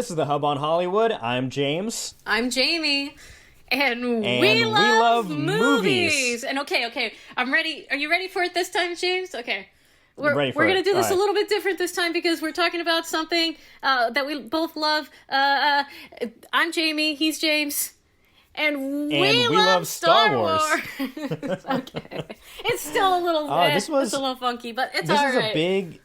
This is the Hub on Hollywood. I'm James. I'm Jamie. And we love movies. And okay. I'm ready. Are you ready for it this time, James? Okay. We're going to do this a little bit different this time because we're talking about something that we both love. I'm Jamie. He's James. And we love Star Wars. Okay. It's still a little it's a little funky, but it's all right.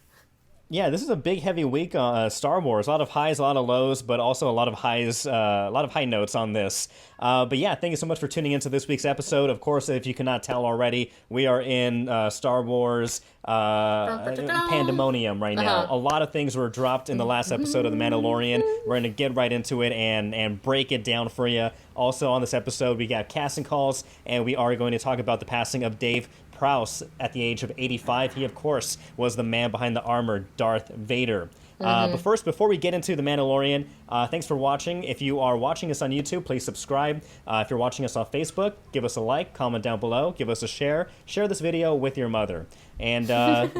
This is a big, heavy week on Star Wars. A lot of highs, a lot of lows, but also a lot of highs, a lot of high notes on this. But yeah, thank you so much for tuning into this week's episode. Of course, if you cannot tell already, we are in Star Wars pandemonium right now. A lot of things were dropped in the last episode of The Mandalorian. We're going to get right into it and break it down for you. Also on this episode, we got casting calls, and we are going to talk about the passing of David Prowse at the age of 85. He, of course, was the man behind the armor, Darth Vader. But first, before we get into The Mandalorian, thanks for watching. If you are watching us on YouTube, please subscribe. If you're watching us on Facebook, give us a like, comment down below, give us a share. Share this video with your mother. And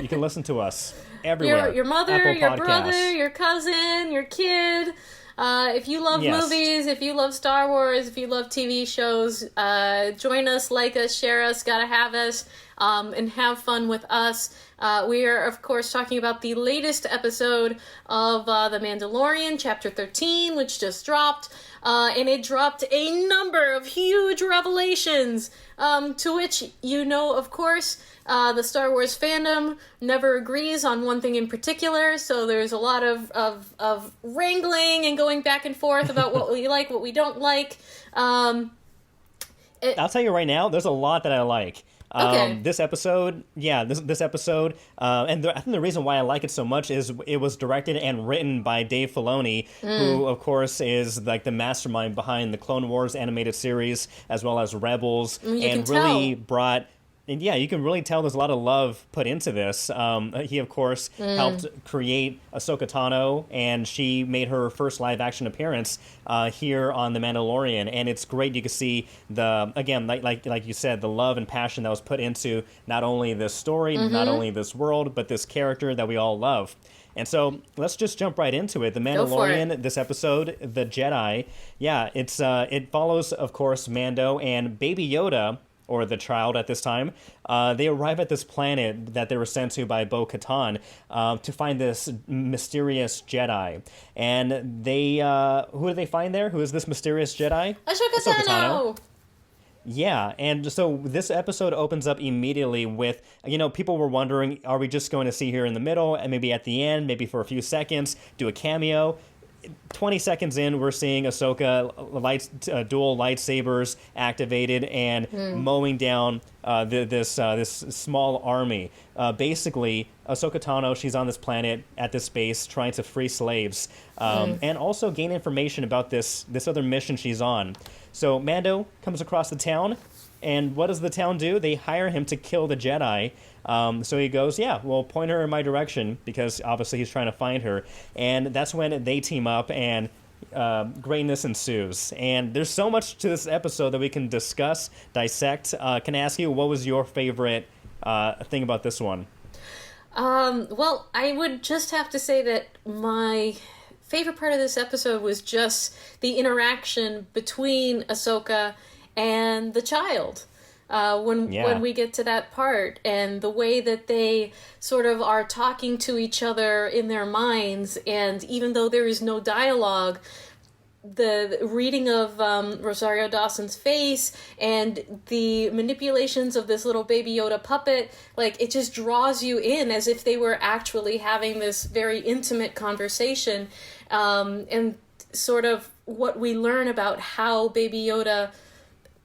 you can listen to us everywhere. Your mother, Apple your Podcasts. brother, your cousin, your kid. If you love movies, if you love Star Wars, if you love TV shows, join us, like us, share us, gotta have us, and have fun with us. We are, of course, talking about the latest episode of The Mandalorian, Chapter 13, which just dropped. And it dropped a number of huge revelations, to which, of course, the Star Wars fandom never agrees on one thing in particular, so there's a lot of wrangling and going back and forth about what we like, what we don't like. I'll tell you right now, there's a lot that I like. Okay. This episode, this episode, and I think the reason why I like it so much is it was directed and written by Dave Filoni, who, of course, is like the mastermind behind the Clone Wars animated series, as well as Rebels, and really brought... And yeah, you can really tell there's a lot of love put into this. He, of course, helped create Ahsoka Tano, and she made her first live-action appearance here on The Mandalorian. And it's great. You can see like you said, the love and passion that was put into not only this story, not only this world, but this character that we all love. And so let's just jump right into it. The Mandalorian, this episode, The Jedi. Yeah, it follows, of course, Mando and Baby Yoda, or the child at this time. They arrive at this planet that they were sent to by Bo-Katan to find this mysterious Jedi. And they, who do they find there? Who is this mysterious Jedi? Ahsoka Tano! Yeah, and so this episode opens up immediately with, people were wondering, are we just going to see her in the middle, and maybe at the end, maybe for a few seconds, do a cameo? 20 seconds in, we're seeing Ahsoka dual lightsabers activated and mowing down this small army. Basically, Ahsoka Tano, she's on this planet at this base trying to free slaves and also gain information about this other mission she's on. So Mando comes across the town, and what does the town do? They hire him to kill the Jedi. So he goes, point her in my direction, because obviously he's trying to find her. And that's when they team up, and greatness ensues. And there's so much to this episode that we can discuss, dissect. Can I ask you, what was your favorite thing about this one? Well, I would just have to say that my favorite part of this episode was just the interaction between Ahsoka and the child. When we get to that part, and the way that they sort of are talking to each other in their minds, and even though there is no dialogue, the reading of Rosario Dawson's face and the manipulations of this little Baby Yoda puppet, it just draws you in as if they were actually having this very intimate conversation, and sort of what we learn about how Baby Yoda,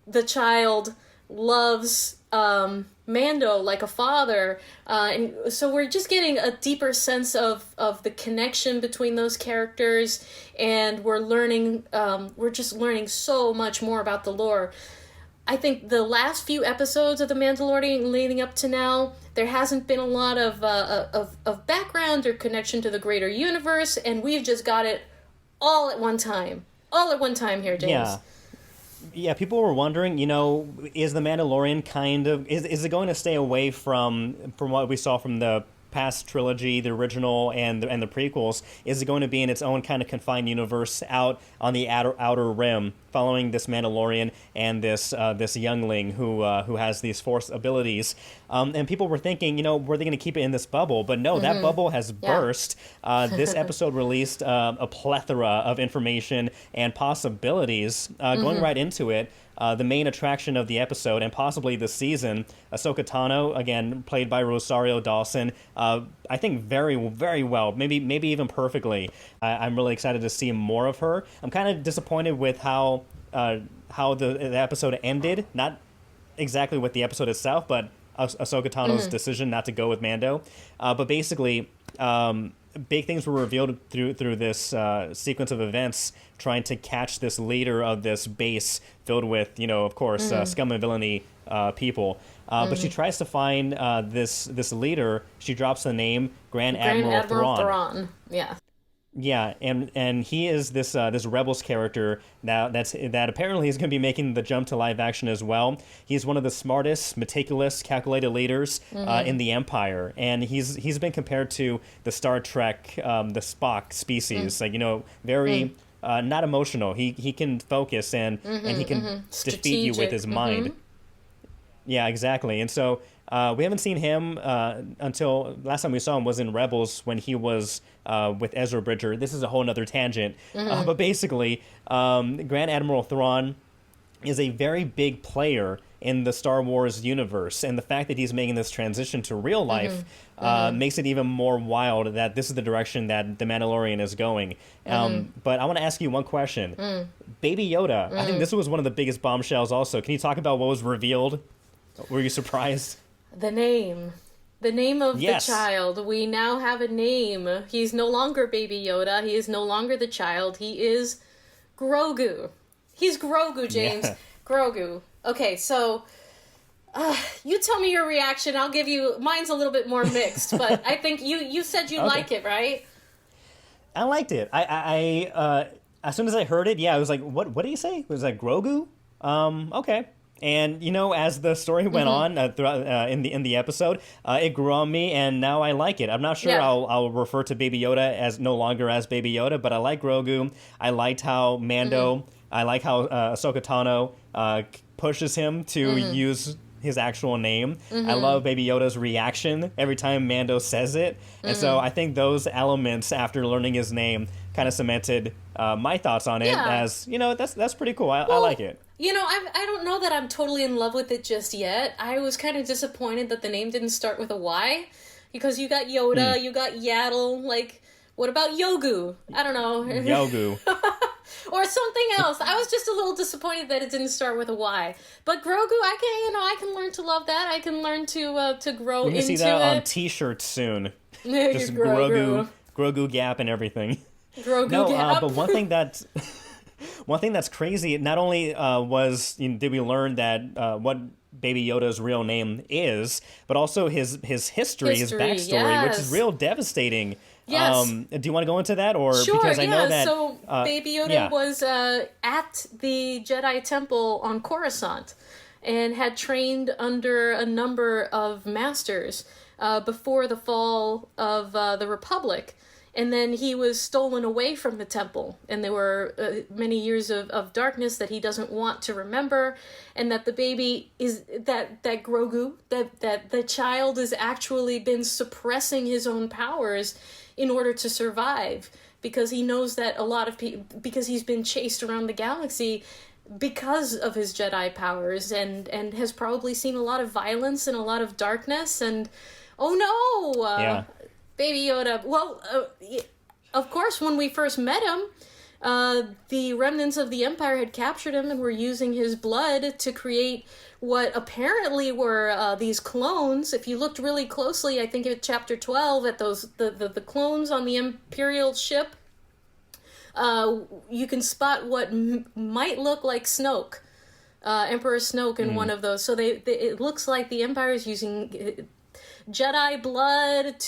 the child, loves Mando like a father, and so we're just getting a deeper sense of the connection between those characters, and we're just learning so much more about the lore. I think the last few episodes of The Mandalorian leading up to now, there hasn't been a lot of background or connection to the greater universe, and we've just got it all at one time here, James. Yeah, people were wondering, is The Mandalorian is it going to stay away from what we saw from the past trilogy, the original and the prequels, is going to be in its own kind of confined universe out on the outer rim, following this Mandalorian and this youngling who has these Force abilities. And people were thinking, were they going to keep it in this bubble? But no, that bubble has burst. This episode released a plethora of information and possibilities. Going right into it, the main attraction of the episode and possibly the season, Ahsoka Tano, again played by Rosario Dawson, I think very, very well, maybe even perfectly. I'm really excited to see more of her. I'm kind of disappointed with how the episode ended. Not exactly with the episode itself, but Ahsoka Tano's decision not to go with Mando. But basically, big things were revealed through this sequence of events, trying to catch this leader of this base filled with, of course, scum and villainy people. But she tries to find this leader. She drops the name Grand Admiral Thrawn. Yeah. Yeah, and he is this Rebels character now that apparently is going to be making the jump to live action as well. He's one of the smartest, meticulous, calculated leaders in the Empire, and he's been compared to the Star Trek, the Spock species, very not emotional. He can focus and he can defeat you with his mind. Yeah, exactly. And so we haven't seen him until last time we saw him was in Rebels when he was with Ezra Bridger. This is a whole nother tangent. But basically, Grand Admiral Thrawn is a very big player in the Star Wars universe. And the fact that he's making this transition to real life makes it even more wild that this is the direction that The Mandalorian is going. But I want to ask you one question. Baby Yoda, I think this was one of the biggest bombshells also. Can you talk about what was revealed? Were you surprised? The name of the child. We now have a name. He's no longer Baby Yoda. He is no longer the child. He is Grogu. He's Grogu, James. Yeah. Grogu. Okay, so you tell me your reaction. I'll give you... Mine's a little bit more mixed, but I think you said you like it, right? I liked it. I as soon as I heard it, I was like, what did he say? It was like Grogu? Okay. And as the story went on throughout in the episode, it grew on me, and now I like it. I'm not sure I'll refer to Baby Yoda as no longer as Baby Yoda, but I like Grogu. I liked how Mando. I like how Ahsoka Tano pushes him to use his actual name. I love Baby Yoda's reaction every time Mando says it, and so I think those elements, after learning his name, kind of cemented my thoughts on it as that's pretty cool. I like it. I don't know that I'm totally in love with it just yet. I was kind of disappointed that the name didn't start with a Y, because you got Yoda, you got Yaddle, like, what about Yogu? I don't know. Yogu. Or something else. I was just a little disappointed that it didn't start with a Y. But Grogu, I can learn to love that. I can learn to grow into it. We're going to see that on t-shirts soon. Just Grogu Gap and everything. Grogu Gap. But one thing that's crazy, not only did we learn that what Baby Yoda's real name is, but also his history, his backstory, which is real devastating. Yes. Do you want to go into that, or sure, because I know that? So Baby Yoda was at the Jedi Temple on Coruscant, and had trained under a number of masters before the fall of the Republic. And then he was stolen away from the temple, and there were many years of darkness that he doesn't want to remember, and that the baby is that Grogu, that the child has actually been suppressing his own powers in order to survive, because he knows that a lot of people, because he's been chased around the galaxy because of his Jedi powers, and has probably seen a lot of violence and a lot of darkness, and Baby Yoda. Well, of course, when we first met him, the remnants of the Empire had captured him and were using his blood to create what apparently were these clones. If you looked really closely, I think in Chapter 12, at those the clones on the Imperial ship, you can spot what might look like Snoke, Emperor Snoke, in one of those. So it looks like the Empire is using Jedi blood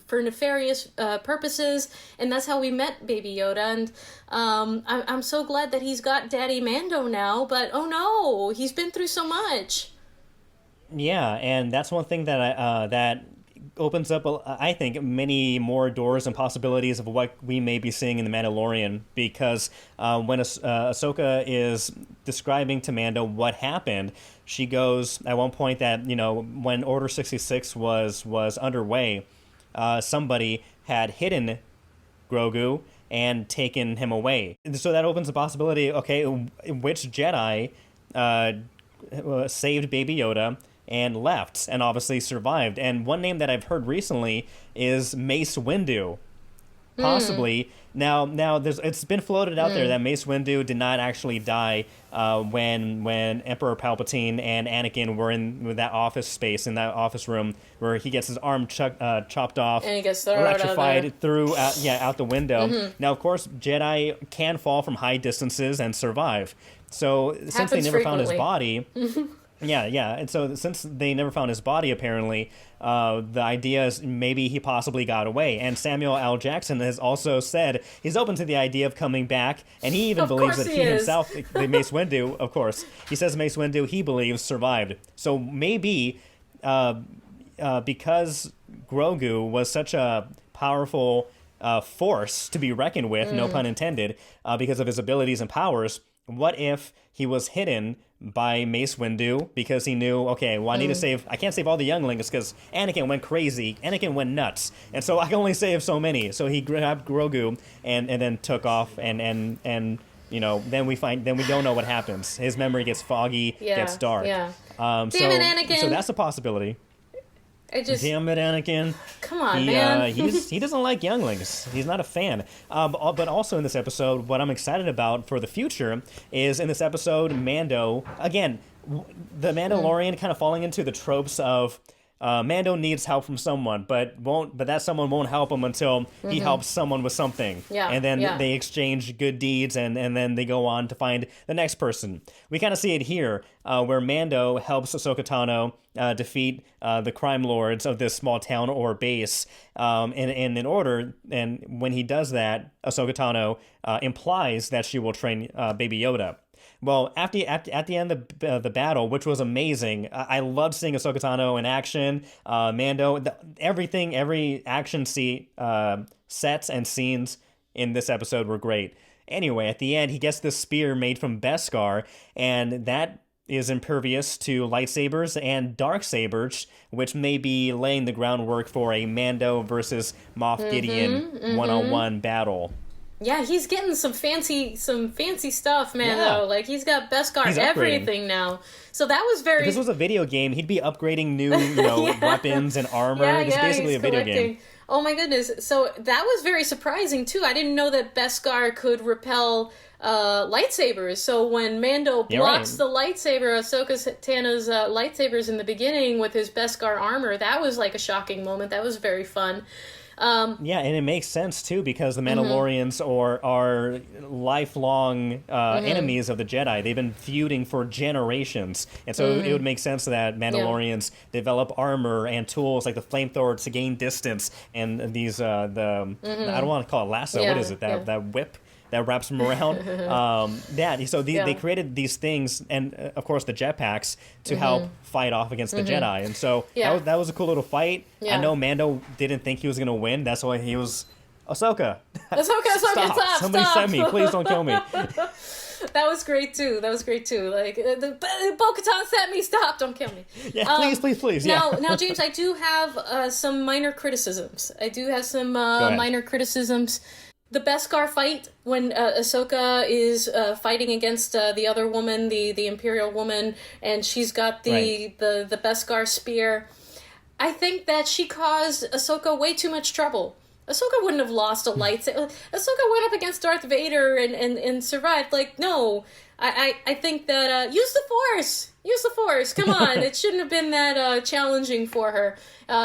for nefarious purposes, and that's how we met Baby Yoda. And I'm so glad that he's got Daddy Mando now, but oh no, he's been through so much. Yeah, and that's one thing that opens up, I think, many more doors and possibilities of what we may be seeing in The Mandalorian, because when Ahsoka is describing to Mando what happened, she goes at one point that, when Order 66 was underway, somebody had hidden Grogu and taken him away. So that opens the possibility, okay, which Jedi saved Baby Yoda and left, and obviously survived. And one name that I've heard recently is Mace Windu. Possibly. Now, it's been floated out there that Mace Windu did not actually die when Emperor Palpatine and Anakin were in that office space, in that office room, where he gets his arm chopped off, and he gets thrown electrified out the window. Now, of course, Jedi can fall from high distances and survive. So since they never found his body. Yeah. And so since they never found his body, apparently, the idea is maybe he possibly got away. And Samuel L. Jackson has also said he's open to the idea of coming back, and he even believes that he himself, the Mace Windu, of course, he says Mace Windu, he believes, survived. So maybe because Grogu was such a powerful force to be reckoned with, no pun intended, because of his abilities and powers, what if he was hidden by Mace Windu because he knew, okay, well, I can't save all the younglings because Anakin went crazy, Anakin went nuts, and so I can only save so many. So he grabbed Grogu and then took off, and then we don't know what happens. His memory gets foggy, gets dark. Yeah. Damn it, Anakin. So that's a possibility. Damn it, Anakin. Come on, man. He doesn't like younglings. He's not a fan. But also in this episode, what I'm excited about for the future is in this episode, Mando, again, the Mandalorian kind of falling into the tropes of Mando needs help from someone, but that someone won't help him until he helps someone with something. Yeah, and then they exchange good deeds, and then they go on to find the next person. We kind of see it here, where Mando helps Ahsoka Tano defeat the crime lords of this small town or base. In order, and when he does that, Ahsoka Tano implies that she will train Baby Yoda. Well, at the end of the battle, which was amazing, I loved seeing Ahsoka Tano in action. Mando, every action sets and scenes in this episode were great. Anyway, at the end, he gets this spear made from Beskar, and that is impervious to lightsabers and dark sabers, which may be laying the groundwork for a Mando versus Moff Gideon one-on-one battle. Yeah, he's getting some fancy stuff, man. Yeah. Like he's got Beskar everything now. So that was very. If this was a video game, he'd be upgrading new, weapons and armor. It's basically a video game. Oh my goodness! So that was very surprising too. I didn't know that Beskar could repel lightsabers. So when Mando blocks the lightsaber, Ahsoka Tano's lightsabers in the beginning with his Beskar armor, that was like a shocking moment. That was very fun. And it makes sense too, because the Mandalorians are lifelong enemies of the Jedi. They've been feuding for generations, and so it would make sense that Mandalorians develop armor and tools like the flamethrower to gain distance, and these I don't want to call it lasso. What is it? That whip that wraps them around. They created these things, and of course the jetpacks to help fight off against the Jedi. And so that was a cool little fight. I know Mando didn't think he was going to win. That's why he was, Ahsoka, stop. Somebody send me. Please don't kill me. That was great too. Like, Bo-Katan sent me. Stop! Don't kill me. Yeah, please. Yeah. Now, James, I do have some minor criticisms. The Beskar fight, when Ahsoka is fighting against the other woman, the Imperial woman, and she's got the Beskar spear, I think that she caused Ahsoka way too much trouble. Ahsoka wouldn't have lost a lightsaber. Ahsoka went up against Darth Vader and survived. Like, no. I think that use the Force. Come on, it shouldn't have been that challenging for her.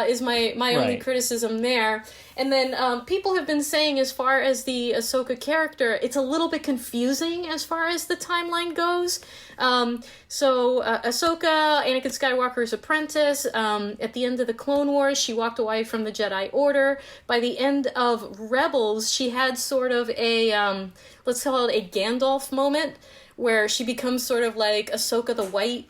Is my only criticism there. And then people have been saying, as far as the Ahsoka character, it's a little bit confusing as far as the timeline goes. So Ahsoka, Anakin Skywalker's apprentice, at the end of the Clone Wars, she walked away from the Jedi Order. By the end of Rebels, she had sort of a let's call it a Gandalf moment, where she becomes sort of like Ahsoka the White,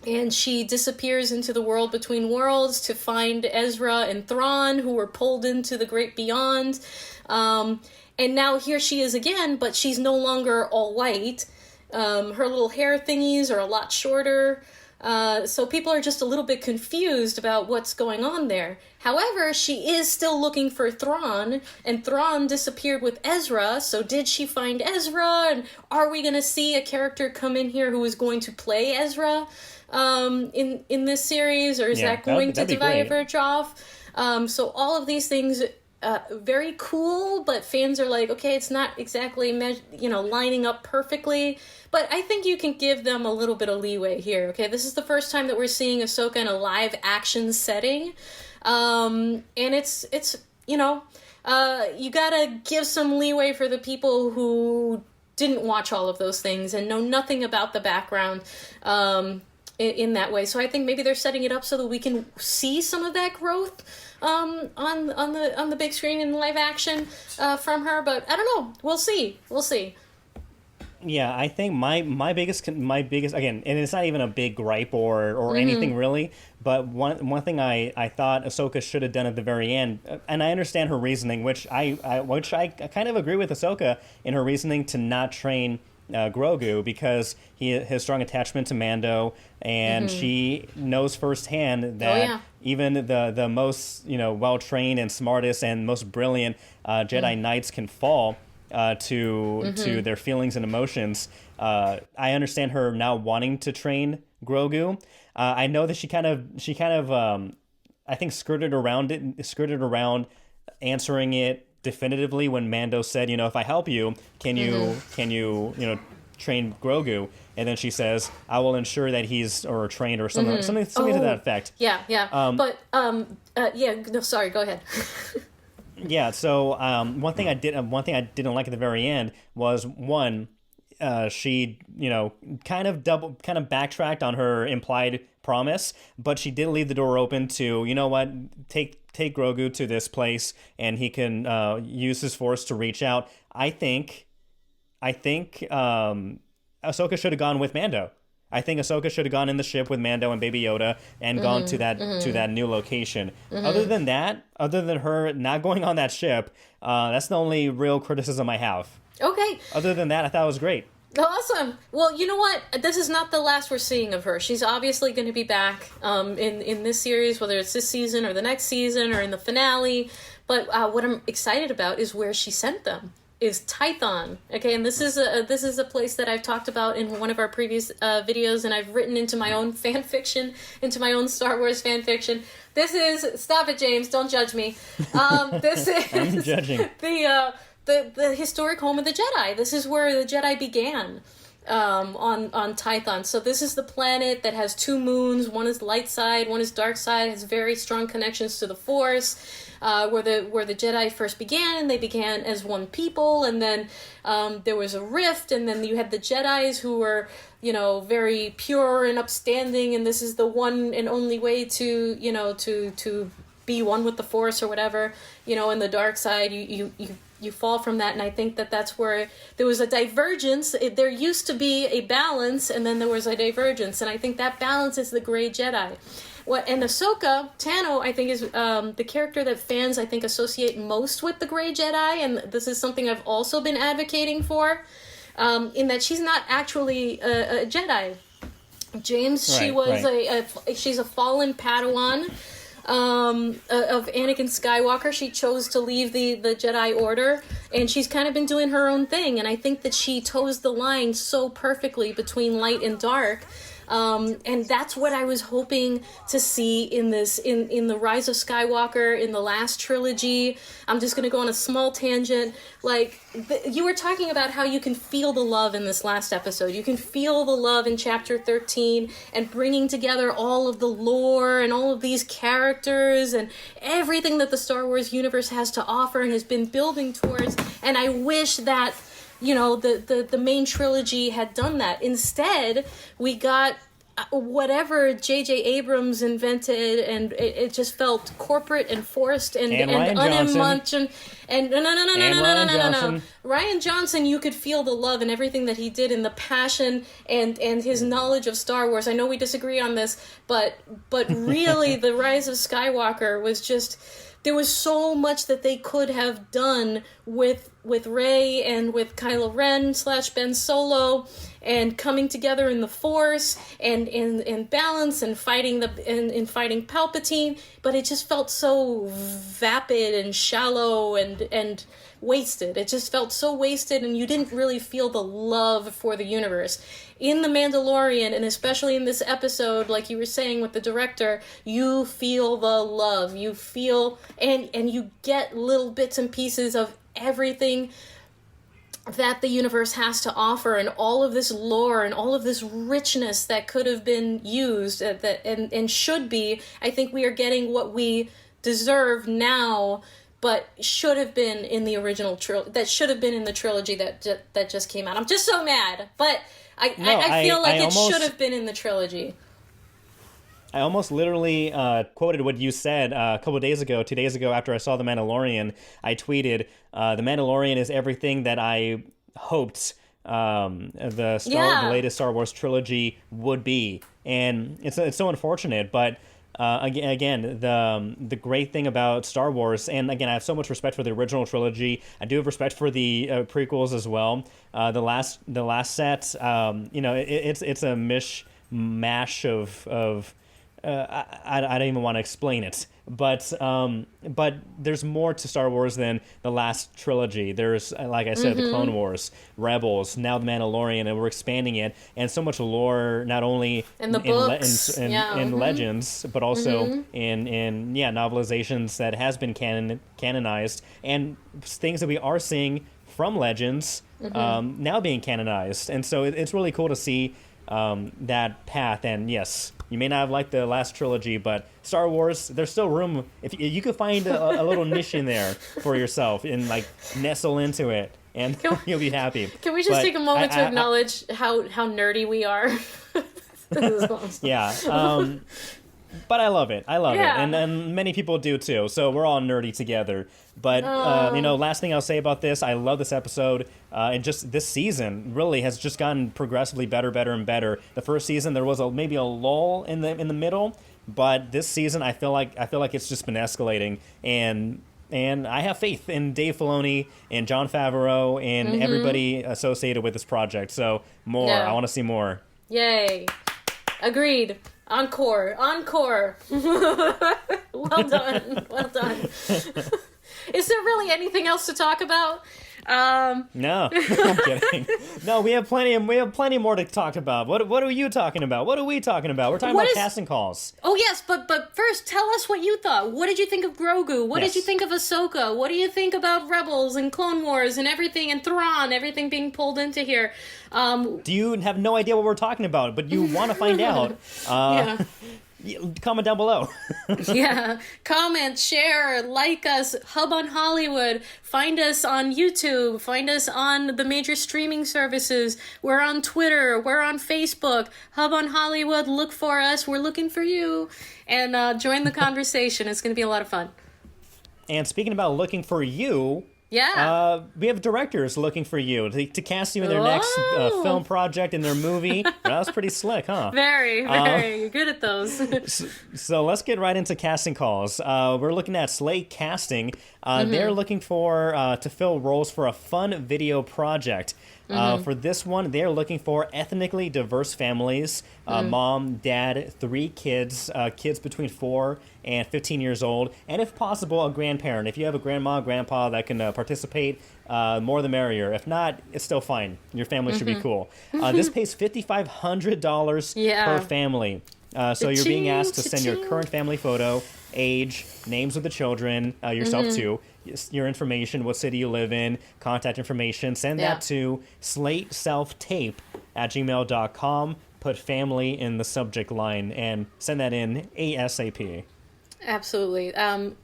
and she disappears into the world between worlds to find Ezra and Thrawn, who were pulled into the great beyond. And now here she is again, but she's no longer all white. Her little hair thingies are a lot shorter. So people are just a little bit confused about what's going on there. However, she is still looking for Thrawn, and Thrawn disappeared with Ezra, so did she find Ezra? And are we going to see a character come in here who is going to play Ezra in this series, or is that going to diverge off? So all of these things... very cool, but fans are like, okay, it's not exactly, lining up perfectly. But I think you can give them a little bit of leeway here, okay? This is the first time that we're seeing Ahsoka in a live action setting. And it's you gotta give some leeway for the people who didn't watch all of those things and know nothing about the background in that way. So I think maybe they're setting it up so that we can see some of that growth on the big screen in live action from her, but I don't know. We'll see. Yeah, I think my biggest again, and it's not even a big gripe or anything really, but one thing I thought Ahsoka should have done at the very end, and I understand her reasoning, which I kind of agree with Ahsoka in her reasoning to not train Grogu, because he has strong attachment to Mando, and she knows firsthand that even the most well trained and smartest and most brilliant Jedi Knights can fall to their feelings and emotions. I understand her now wanting to train Grogu. I know that she kind of I think skirted around answering it definitively when Mando said, if I help you, can you train Grogu? And then she says, I will ensure that he's trained or something to that effect. Yeah. No, sorry, go ahead. Yeah. So one thing I didn't like at the very end was she kind of backtracked on her implied promise, but she did leave the door open to take Grogu to this place and he can use his force to reach out. I think Ahsoka should have gone with Mando. I think Ahsoka should have gone in the ship with Mando and Baby Yoda and gone to that new location. Other than her not going on that ship, that's the only real criticism I have. Okay. Other than that, I thought it was great. Awesome. Well, you know what? This is not the last we're seeing of her. She's obviously going to be back in this series, whether it's this season or the next season or in the finale. But what I'm excited about is where she sent them. Is Tython. Okay, and this is a place that I've talked about in one of our previous videos, and I've written into my own fan fiction, into my own Star Wars fan fiction. This is, stop it, James, don't judge me. This is I'm judging. The historic home of the Jedi. This is where the Jedi began. On Tython. So this is the planet that has two moons. One is light side, one is dark side. Has very strong connections to the Force. Where the Jedi first began, and they began as one people, and then there was a rift, and then you had the Jedis who were very pure and upstanding, and this is the one and only way to to be one with the Force or whatever. In the dark side, you fall from that, and I think that's where there was a divergence. There used to be a balance, and then there was a divergence, and I think that balance is the Grey Jedi. And Ahsoka Tano, I think, is the character that fans, I think, associate most with the Grey Jedi, and this is something I've also been advocating for, in that she's not actually a Jedi. James, she's a fallen Padawan of Anakin Skywalker. She chose to leave the Jedi Order, and she's kind of been doing her own thing, and I think that she toes the line so perfectly between light and dark. And that's what I was hoping to see in this, in the Rise of Skywalker, in the last trilogy. I'm just going to go on a small tangent. You were talking about how you can feel the love in this last episode. You can feel the love in Chapter 13 and bringing together all of the lore and all of these characters and everything that the Star Wars universe has to offer and has been building towards. And I wish that the main trilogy had done that. Instead, we got whatever J.J. Abrams invented, and it just felt corporate and forced and unimagined. And no. Rian Johnson, you could feel the love and everything that he did, and the passion and his knowledge of Star Wars. I know we disagree on this, but really, The Rise of Skywalker was just... There was so much that they could have done with Rey and with Kylo Ren / Ben Solo, and coming together in the Force and in balance and fighting fighting Palpatine, but it just felt so vapid and shallow and wasted. It just felt so wasted, and you didn't really feel the love for the universe. In The Mandalorian, and especially in this episode, like you were saying with the director, you feel the love. You feel, and you get little bits and pieces of everything that the universe has to offer, and all of this lore and all of this richness that could have been used and should be. I think we are getting what we deserve now, but should have been in the original that should have been in the trilogy that just came out. I'm just so mad, but I feel like it should have been in the trilogy. I almost literally quoted what you said a couple of days ago, 2 days ago, after I saw The Mandalorian. I tweeted, "The Mandalorian is everything that I hoped the latest Star Wars trilogy would be," and it's so unfortunate. But again, the great thing about Star Wars, and again, I have so much respect for the original trilogy. I do have respect for the prequels as well. The last set, it's a mishmash of I don't even want to explain it, but there's more to Star Wars than the last trilogy. There's, like I said, the Clone Wars, Rebels, now the Mandalorian, and we're expanding it, and so much lore, not only in the books, in Legends, but also in novelizations that has been canonized, and things that we are seeing from Legends now being canonized, and so it's really cool to see that path. And yes, you may not have liked the last trilogy, but Star Wars, there's still room. If you could find a little niche in there for yourself and like nestle into it, and you'll be happy. Can we just take a moment to acknowledge how nerdy we are? This is awesome. Yeah. But I love it. And many people do too. So we're all nerdy together. But, last thing I'll say about this, I love this episode. And just this season really has just gotten progressively better and better. The first season, there was maybe a lull in the middle. But this season, I feel like it's just been escalating. And I have faith in Dave Filoni and Jon Favreau and everybody associated with this project. So more. Yeah. I want to see more. Yay. Agreed. Encore. Well done. Is there really anything else to talk about? No, I'm kidding. No, we have plenty more to talk about. What are you talking about? What are we talking about? We're talking about casting calls. Oh yes, but first tell us what you thought. What did you think of Grogu? What did you think of Ahsoka? What do you think about Rebels and Clone Wars and everything, and Thrawn, everything being pulled into here? Do you have no idea what we're talking about, but you want to find out? Comment down below. Yeah. Comment, share, like us, Hub on Hollywood. Find us on YouTube. Find us on the major streaming services. We're on Twitter. We're on Facebook. Hub on Hollywood. Look for us. We're looking for you. And join the conversation. It's going to be a lot of fun. And speaking about looking for you... Yeah. We have directors looking for you to cast you in their next film project, in their movie. That was pretty slick, huh? Very. You're good at those. So let's get right into casting calls. We're looking at Slate Casting. They're looking for to fill roles for a fun video project. For this one, they're looking for ethnically diverse families, mom, dad, 3 kids, kids between 4 and 15 years old, and if possible, a grandparent. If you have a grandma, grandpa that can participate, more the merrier. If not, it's still fine. Your family should be cool. This pays $5,500 per family. So you're being asked to send your current family photo, age, names of the children, yourself too, your information, what city you live in, contact information. Send that to slateselftape@gmail.com. Put family in the subject line and send that in ASAP. Absolutely.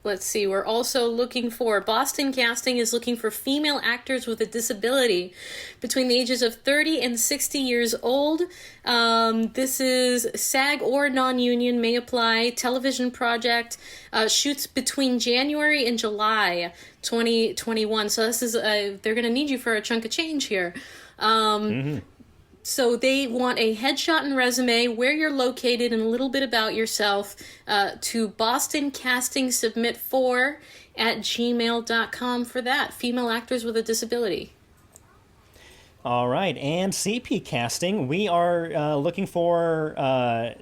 Let's see. We're also looking for Boston Casting is looking for female actors with a disability between the ages of 30 and 60 years old. This is SAG or non-union may apply. Television project shoots between January and July 2021. So this is they're going to need you for a chunk of change here. So they want a headshot and resume, where you're located, and a little bit about yourself to Boston Casting Submit 4 at gmail.com for that. Female actors with a disability. All right, and CP Casting, we are looking for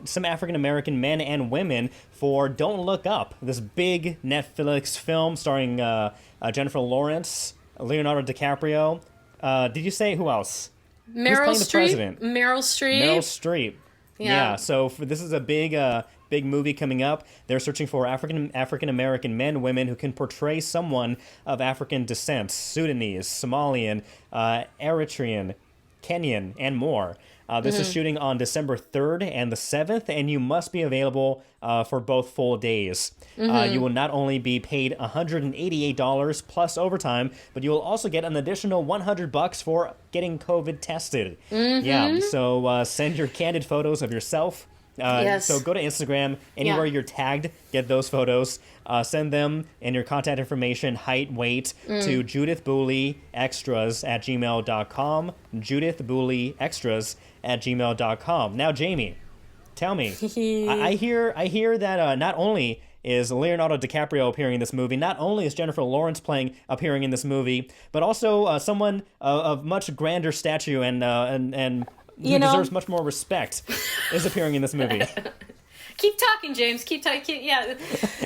some African-American men and women for Don't Look Up, this big Netflix film starring Jennifer Lawrence, Leonardo DiCaprio. Did you say who else? Meryl Streep. Meryl Streep. Yeah. So this is a big movie coming up. They're searching for African American men, women who can portray someone of African descent: Sudanese, Somalian, Eritrean, Kenyan, and more. This is shooting on December 3rd and the 7th, and you must be available for both full days. You will not only be paid $188 plus overtime, but you will also get an additional $100 for getting COVID tested. Yeah, so send your candid photos of yourself. Yes. So go to Instagram, anywhere you're tagged, get those photos, send them and your contact information, height, weight, to judithbooleyextras@gmail.com, judithbooleyextras@gmail.com. Now, Jamie, tell me, I hear that not only is Leonardo DiCaprio appearing in this movie, not only is Jennifer Lawrence appearing in this movie, but also someone of much grander stature and who deserves much more respect is appearing in this movie. Keep talking, James. Keep talking. Yeah.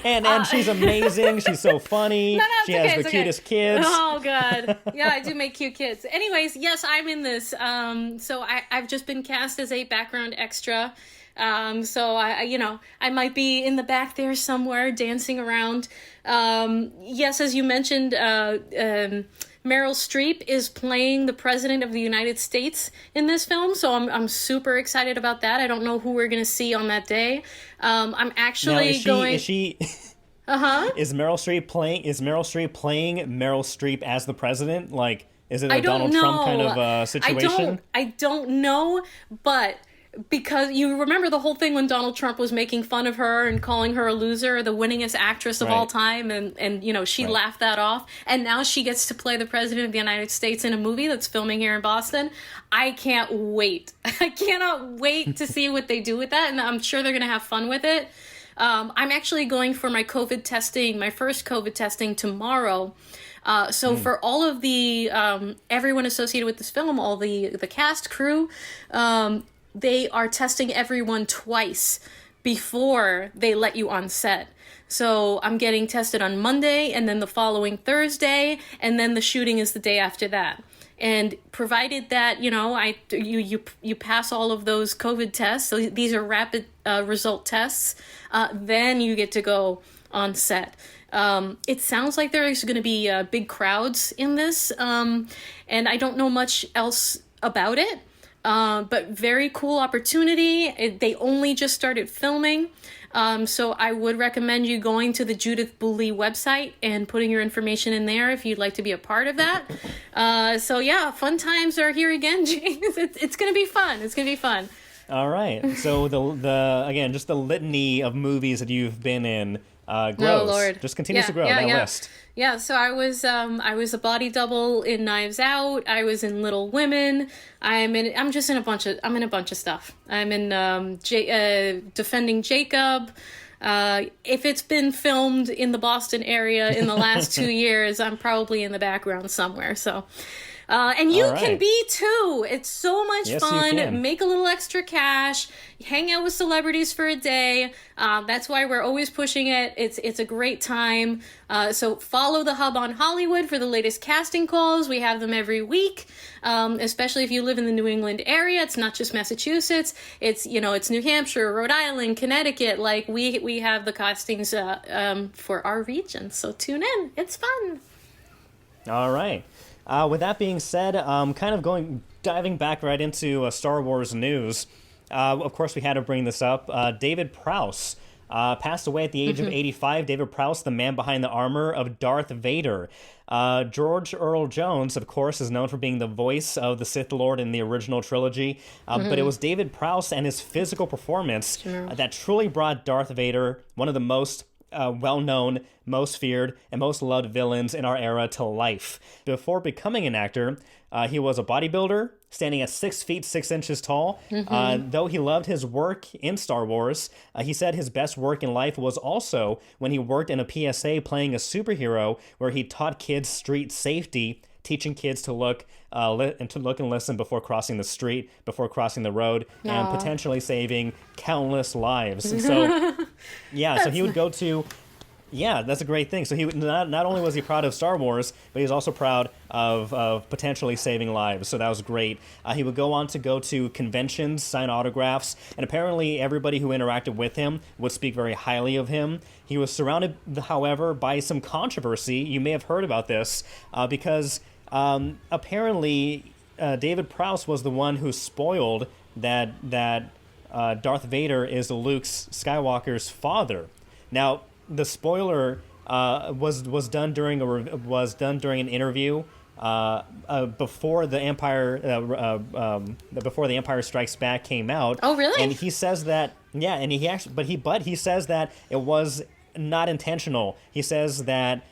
And she's amazing. She's so funny. She has the cutest kids. Oh, God. Yeah, I do make cute kids. Anyways, yes, I'm in this. So I've just been cast as a background extra. So I might be in the back there somewhere dancing around. Yes, as you mentioned, Meryl Streep is playing the President of the United States in this film, so I'm super excited about that. I don't know who we're going to see on that day. I'm actually Is Meryl Streep playing Meryl Streep as the president? Like, is it a Donald Trump kind of situation? I don't know, but because you remember the whole thing when Donald Trump was making fun of her and calling her a loser, the winningest actress of all time, and she laughed that off, and now she gets to play the President of the United States in a movie that's filming here in Boston. I can't wait. I cannot wait to see what they do with that, and I'm sure they're going to have fun with it. I'm actually going for my first COVID testing tomorrow. For all of the everyone associated with this film, all the cast, crew, they are testing everyone twice before they let you on set. So I'm getting tested on Monday, and then the following Thursday, and then the shooting is the day after that. And provided that, you pass all of those COVID tests, so these are rapid result tests, then you get to go on set. It sounds like there's going to be big crowds in this, and I don't know much else about it. But very cool opportunity. They only just started filming. So I would recommend you going to the Judith Booley website and putting your information in there if you'd like to be a part of that. Fun times are here again, James. It's going to be fun. It's going to be fun. All right. So again, just the litany of movies that you've been in grows. Oh, Lord. Just continues to grow that list. Yeah, so I was a body double in Knives Out. I was in Little Women. I'm in a bunch of stuff. I'm in Defending Jacob. If it's been filmed in the Boston area in the last 2 years, I'm probably in the background somewhere. So. And you can be too. It's so much fun. Make a little extra cash. Hang out with celebrities for a day. That's why we're always pushing it. It's a great time. So follow the Hub on Hollywood for the latest casting calls. We have them every week. Especially if you live in the New England area. It's not just Massachusetts. It's New Hampshire, Rhode Island, Connecticut. Like we have the castings for our region. So tune in. It's fun. All right. With that being said, diving back right into Star Wars news. Of course, we had to bring this up. David Prowse passed away at the age of 85. David Prowse, the man behind the armor of Darth Vader. George Earl Jones, of course, is known for being the voice of the Sith Lord in the original trilogy, but it was David Prowse and his physical performance that truly brought Darth Vader, one of the most well-known, most feared, and most loved villains in our era, to life. Before becoming an actor, he was a bodybuilder, standing at 6 feet 6 inches tall. Though he loved his work in Star Wars, he said his best work in life was also when he worked in a PSA playing a superhero where he taught kids street safety, teaching kids to look and listen before crossing the street, before crossing the road, and potentially saving countless lives. And so, so he would go to. Yeah, that's a great thing. So he not only was he proud of Star Wars, but he was also proud of potentially saving lives. So that was great. He would go on to go to conventions, sign autographs, and apparently everybody who interacted with him would speak very highly of him. He was surrounded, however, by some controversy. You may have heard about this because apparently David Prowse was the one who spoiled that Darth Vader is Luke Skywalker's father. Now, the spoiler was done during an interview before the Empire Strikes Back came out. Oh, really? And he says that he says that it was not intentional. He says that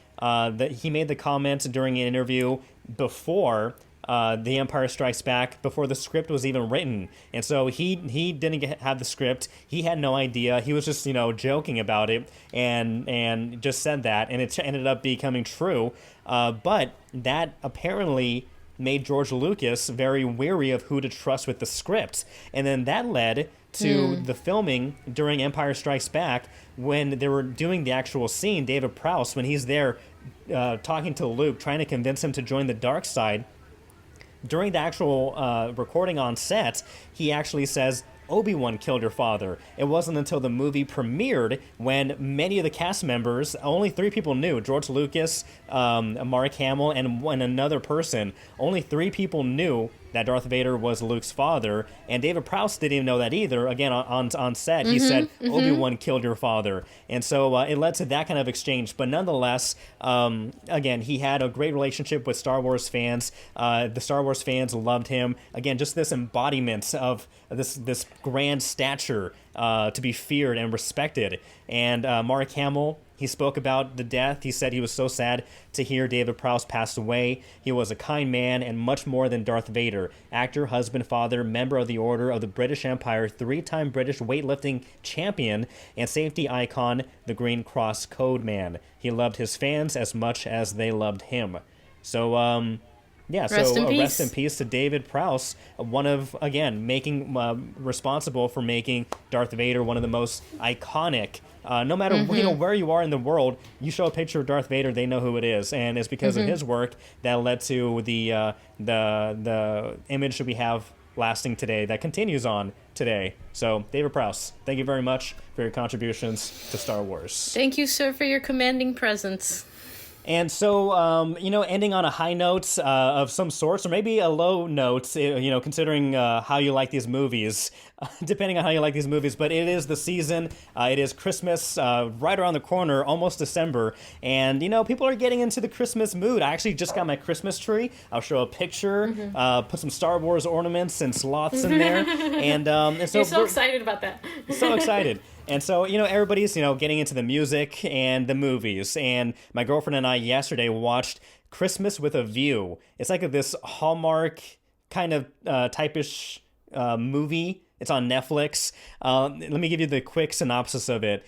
he made the comment during an interview before The Empire Strikes Back, before the script was even written. And so he didn't have the script. He had no idea. He was just, joking about it and just said that. And it ended up becoming true. But that apparently made George Lucas very wary of who to trust with the script. And then that led to the filming during Empire Strikes Back when they were doing the actual scene. David Prowse, when he's there talking to Luke, trying to convince him to join the dark side, during the actual recording on set, he actually says, Obi-Wan killed your father. It wasn't until the movie premiered when many of the cast members, only 3 people knew, George Lucas, Mark Hamill, and another person, only 3 people knew that Darth Vader was Luke's father, and David Prowse didn't even know that either. Again, on set, he said, Obi-Wan killed your father. And so it led to that kind of exchange. But nonetheless, again, he had a great relationship with Star Wars fans. The Star Wars fans loved him. Again, just this embodiment of this grand stature to be feared and respected. And Mark Hamill, he spoke about the death. He said he was so sad to hear David Prowse passed away. He was a kind man and much more than Darth Vader. Actor, husband, father, member of the Order of the British Empire, 3-time British weightlifting champion, and safety icon, the Green Cross Code Man. He loved his fans as much as they loved him. So, rest in peace to David Prowse, one of, again, responsible for making Darth Vader one of the most iconic. No matter where you are in the world, you show a picture of Darth Vader, they know who it is, and it's because of his work that led to the image that we have lasting today, that continues on today. So, David Prowse, thank you very much for your contributions to Star Wars. Thank you, sir, for your commanding presence. And so, ending on a high note of some sorts, or maybe a low note, considering how you like these movies, depending on how you like these movies. But it is the season. It is Christmas right around the corner, almost December. And, people are getting into the Christmas mood. I actually just got my Christmas tree. I'll show a picture, put some Star Wars ornaments and sloths in there. And so you're so excited about that. So excited. And so, everybody's, getting into the music and the movies. And my girlfriend and I yesterday watched Christmas with a View. It's like this Hallmark kind of typish movie. It's on Netflix. Let me give you the quick synopsis of it,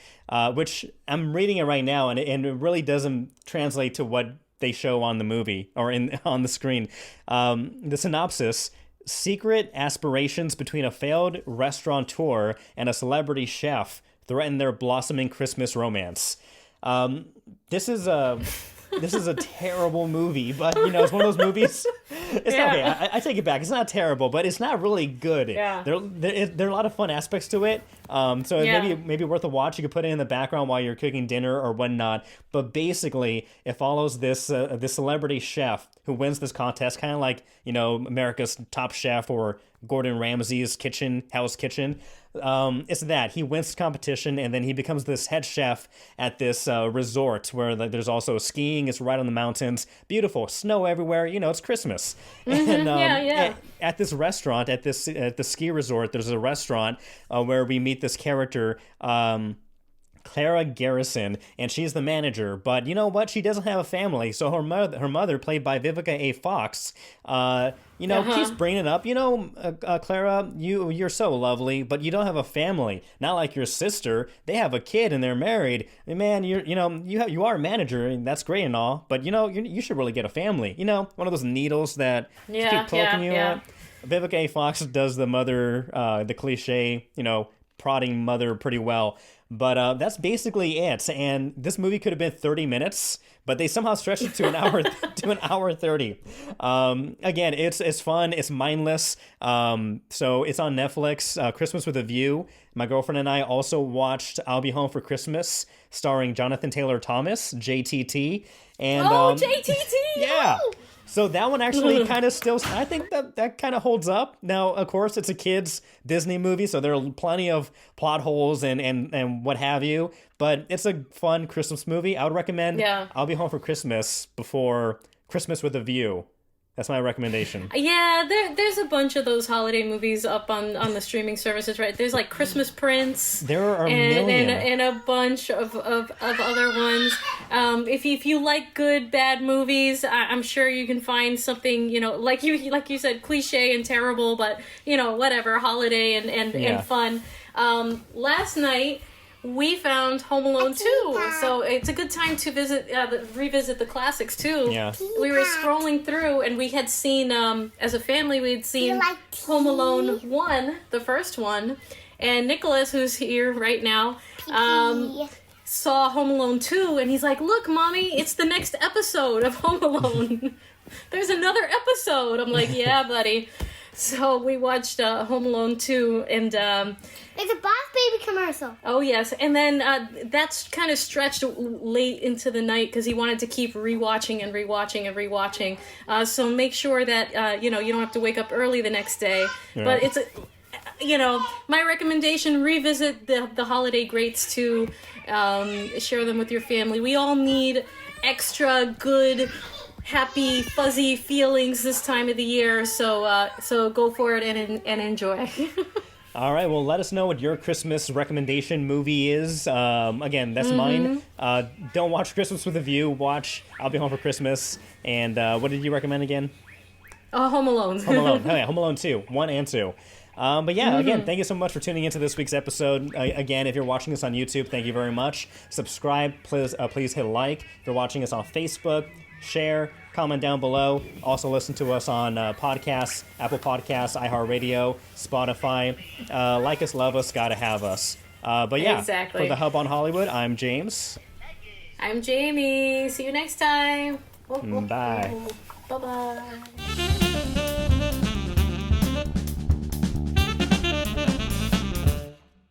which I'm reading it right now, and it really doesn't translate to what they show on the movie or on the screen. The synopsis: secret aspirations between a failed restaurateur and a celebrity chef threaten their blossoming Christmas romance. This is a terrible movie, but it's one of those movies. It's not okay. I take it back. It's not terrible, but it's not really good. Yeah. There are a lot of fun aspects to it. So maybe worth a watch. You could put it in the background while you're cooking dinner or whatnot. But basically, it follows this celebrity chef who wins this contest, kind of like America's Top Chef or Gordon Ramsay's Hell's Kitchen. It's that he wins the competition and then he becomes this head chef at this resort where there's also skiing. It's right on the mountains, beautiful, snow everywhere. It's Christmas. And at this restaurant, at the ski resort, there's a restaurant where we meet this character. Clara Garrison, and she's the manager, but you know what? She doesn't have a family, so her mother, played by Vivica A. Fox, keeps bringing it up. Clara, you're so lovely, but you don't have a family. Not like your sister; they have a kid and they're married. And man, you are a manager, and that's great and all, but you should really get a family. One of those needles that keep poking you at. Vivica A. Fox does the mother, the cliche, prodding mother pretty well. But that's basically it. And this movie could have been 30 minutes, but they somehow stretched it to an hour to an hour 30. Again, it's fun. It's mindless. So it's on Netflix. Christmas with a View. My girlfriend and I also watched I'll Be Home for Christmas, starring Jonathan Taylor Thomas, JTT. And JTT! Yeah. So that one actually kind of still, I think that kind of holds up. Now, of course, it's a kid's Disney movie, so there are plenty of plot holes and what have you. But it's a fun Christmas movie. I would recommend I'll Be Home for Christmas before Christmas with a View. That's my recommendation. Yeah, there's a bunch of those holiday movies up on the streaming services, right? There's like Christmas Prince. There are a million. And a bunch of other ones. If you like good, bad movies, I'm sure you can find something, like you said, cliche and terrible, but, whatever, holiday and fun. Last night, we found Home Alone 2, so it's a good time to revisit the classics too. Yeah. We were scrolling through, and we had seen, as a family, we had seen Home Alone 1, the first one, and Nicholas, who's here right now, saw Home Alone 2, and he's like, "Look, Mommy, it's the next episode of Home Alone. There's another episode." I'm like, "Yeah, buddy." So we watched Home Alone 2, and there's a Boss Baby commercial. Oh, yes. And then that's kind of stretched late into the night because he wanted to keep rewatching and rewatching. So make sure that, you don't have to wake up early the next day. Yeah. But it's, my recommendation, revisit the holiday greats too. Share them with your family. We all need extra good, happy, fuzzy feelings this time of the year. So go for it and enjoy. All right, well, let us know what your Christmas recommendation movie is. Again, that's mine. Don't watch Christmas with a View. Watch I'll Be Home for Christmas. And what did you recommend again? Home Alone. Home Alone. Oh, yeah, Home Alone 2. 1 and 2. But yeah, again, thank you so much for tuning into this week's episode. Again, if you're watching this on YouTube, thank you very much. Subscribe. Please hit like. If you're watching us on Facebook, share, comment down below. Also listen to us on podcasts, Apple Podcasts, iHeartRadio, Spotify. Like us, love us, gotta have us. But yeah, exactly. For the Hub on Hollywood, I'm James. I'm Jamie. See you next time. Bye. Bye-bye.